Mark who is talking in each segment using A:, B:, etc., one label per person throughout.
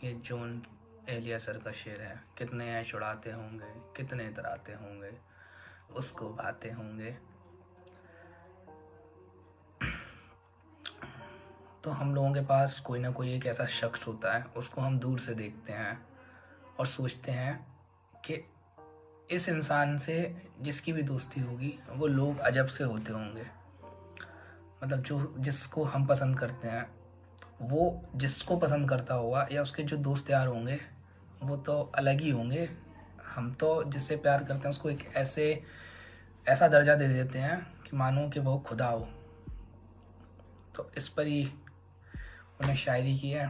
A: ये जॉन एलियासर का शेर है। कितने ऐश उड़ाते होंगे, कितने इतराते होंगे, उसको भाते होंगे। तो हम लोगों के पास कोई ना कोई एक ऐसा शख्स होता है, उसको हम दूर से देखते हैं और सोचते हैं कि इस इंसान से जिसकी भी दोस्ती होगी वो लोग अजब से होते होंगे। मतलब जो जिसको हम पसंद करते हैं वो जिसको पसंद करता होगा, या उसके जो दोस्त यार होंगे वो तो अलग ही होंगे। हम तो जिससे प्यार करते हैं उसको एक ऐसा दर्जा दे देते हैं कि मानो कि वो खुदा हो। तो इस पर ही उन्हें शायरी की है।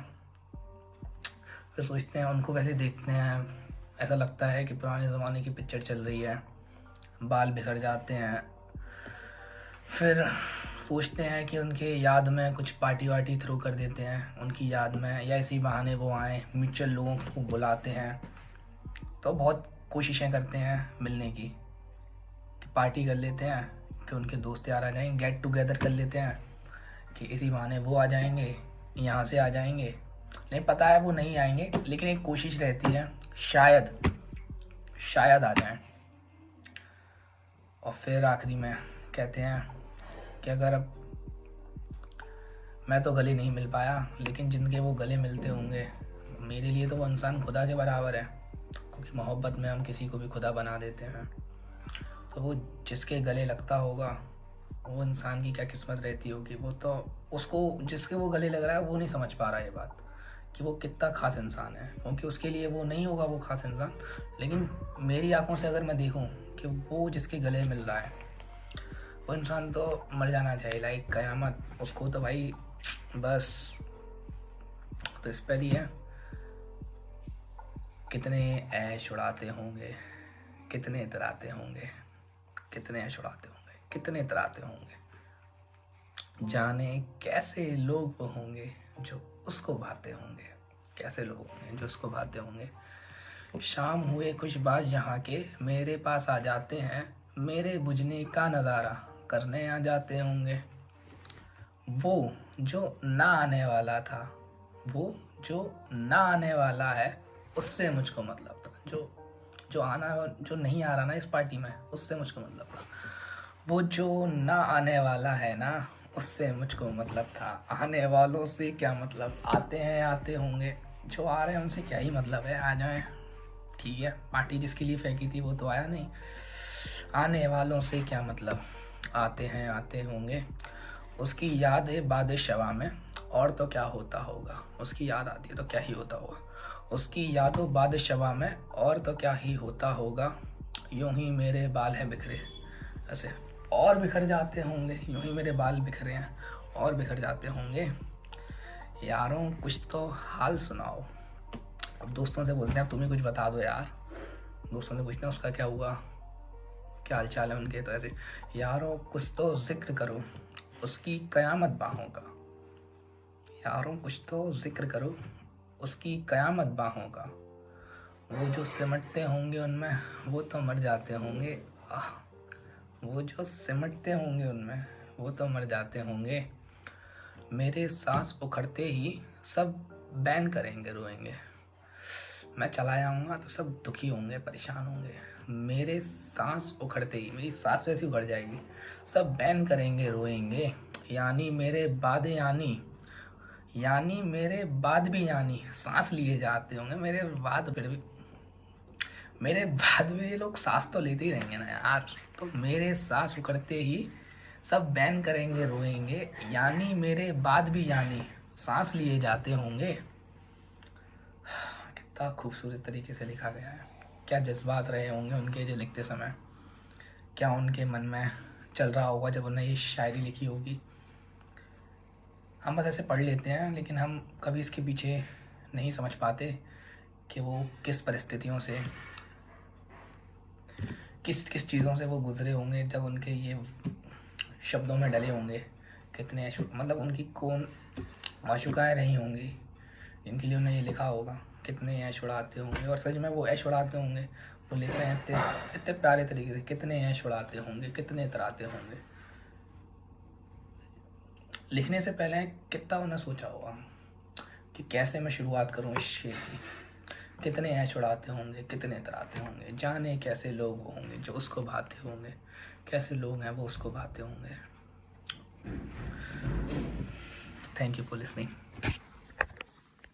A: फिर सोचते हैं, उनको वैसे देखते हैं, ऐसा लगता है कि पुराने ज़माने की पिक्चर चल रही है। बाल बिखर जाते हैं। फिर सोचते हैं कि उनके याद में कुछ पार्टी वार्टी थ्रो कर देते हैं उनकी याद में, या इसी बहाने वो आए, म्यूचुअल लोगों को बुलाते हैं। तो बहुत कोशिशें करते हैं मिलने की, कि पार्टी कर लेते हैं, कि उनके दोस्त यार आ जाएंगे, गेट टुगेदर कर लेते हैं कि इसी बहाने वो आ जाएंगे, यहाँ से आ जाएंगे। नहीं पता है वो नहीं आएंगे, लेकिन एक कोशिश रहती है, शायद आ जाएं। और फिर आखिरी में कहते हैं कि अगर अब मैं तो गले नहीं मिल पाया, लेकिन जिनके वो गले मिलते होंगे, मेरे लिए तो वो इंसान खुदा के बराबर है। क्योंकि मोहब्बत में हम किसी को भी खुदा बना देते हैं। तो वो जिसके गले लगता होगा, वो इंसान की क्या किस्मत रहती होगी। वो तो उसको जिसके वो गले लग रहा है वो नहीं समझ पा रहा ये बात कि वो कितना खास इंसान है, क्योंकि उसके लिए वो नहीं होगा वो खास इंसान। लेकिन मेरी आंखों से अगर मैं देखूं कि वो जिसके गले मिल रहा है, वो इंसान तो मर जाना चाहिए, लाइक कयामत उसको तो भाई बस। तो इस पर ही है, कितने ऐश उड़ाते होंगे, कितने इतराते होंगे, कितने ऐश उड़ाते होंगे, कितने इतराते होंगे। जाने कैसे लोग वो होंगे जो उसको भाते होंगे, कैसे लोग होंगे जो उसको भाते होंगे। शाम हुए कुछ बात जहाँ के मेरे पास आ जाते हैं, मेरे बुझने का नज़ारा करने आ जाते होंगे। वो जो ना आने वाला था, वो जो ना आने वाला है, उससे मुझको मतलब था। जो नहीं आ रहा ना इस पार्टी में, उससे मुझको मतलब था। वो जो ना आने वाला है ना, उससे मुझको मतलब था। आने वालों से क्या मतलब, आते हैं आते होंगे, जो आ रहे हैं उनसे क्या ही मतलब है, आ जाएं ठीक है। पार्टी जिसके लिए फेंकी थी वो तो आया नहीं। आने वालों से क्या मतलब, आते हैं आते होंगे। उसकी याद है बाद शवा में, और तो क्या होता होगा। उसकी याद आती है तो क्या ही होता होगा। उसकी यादों बाद शवा में, और तो क्या ही होता होगा। यूं ही मेरे बाल है बिखरे, ऐसे और बिखर जाते होंगे। यूं ही मेरे बाल बिखरे हैं और बिखर जाते होंगे। यारों कुछ तो हाल सुनाओ। अब दोस्तों से बोलते हैं, अब तुम ही कुछ बता दो यार। दोस्तों से पूछते हैं उसका क्या हुआ, क्या हाल चाल है उनके। तो ऐसे, यारों कुछ तो जिक्र करो उसकी कयामत बाहों का। यारों कुछ तो जिक्र करो उसकी कयामत बाहों का। वो जो सिमटते होंगे उनमें, वो तो मर जाते होंगे। आह, वो जो सिमटते होंगे उनमें, वो तो मर जाते होंगे। मेरे सांस उखड़ते ही सब बैन करेंगे, रोएंगे। मैं चला जाऊंगा तो सब दुखी होंगे, परेशान होंगे। मेरे सांस उखड़ते ही, मेरी सांस वैसी उखड़ जाएगी, सब बैन करेंगे, रोएंगे। यानी मेरे बाद यानी मेरे बाद भी, यानी सांस लिए जाते होंगे मेरे बाद, फिर भी मेरे बाद भी ये लोग सांस तो लेते ही रहेंगे ना यार। तो मेरे सांस उखड़ते ही सब बैन करेंगे, रोएंगे। यानी मेरे बाद भी, यानी सांस लिए जाते होंगे। कितना खूबसूरत तरीके से लिखा गया है। क्या जज्बात रहे होंगे उनके जो लिखते समय, क्या उनके मन में चल रहा होगा जब उन्होंने ये शायरी लिखी होगी। हम बस ऐसे पढ़ लेते हैं, लेकिन हम कभी इसके पीछे नहीं समझ पाते कि वो किस परिस्थितियों से, किस किस चीज़ों से वो गुजरे होंगे जब उनके ये शब्दों में डले होंगे। कितने मतलब उनकी कौन माशुकाएँ रही होंगी जिनके लिए उन्हें ये लिखा होगा। कितने ऐश उड़ाते होंगे, और सच में वो ऐश उड़ाते होंगे। वो लिख रहे हैं इतने इतने प्यारे तरीके से, कितने ऐश उड़ाते होंगे, कितने इतराते होंगे। लिखने से पहले कितना उन्हें सोचा होगा, कि कैसे मैं शुरुआत करूं इस शेर की। कितने ऐश उड़ाते होंगे, कितने तराते होंगे, जाने कैसे लोग वो होंगे जो उसको भाते होंगे, कैसे लोग हैं वो उसको भाते होंगे। Thank you for listening.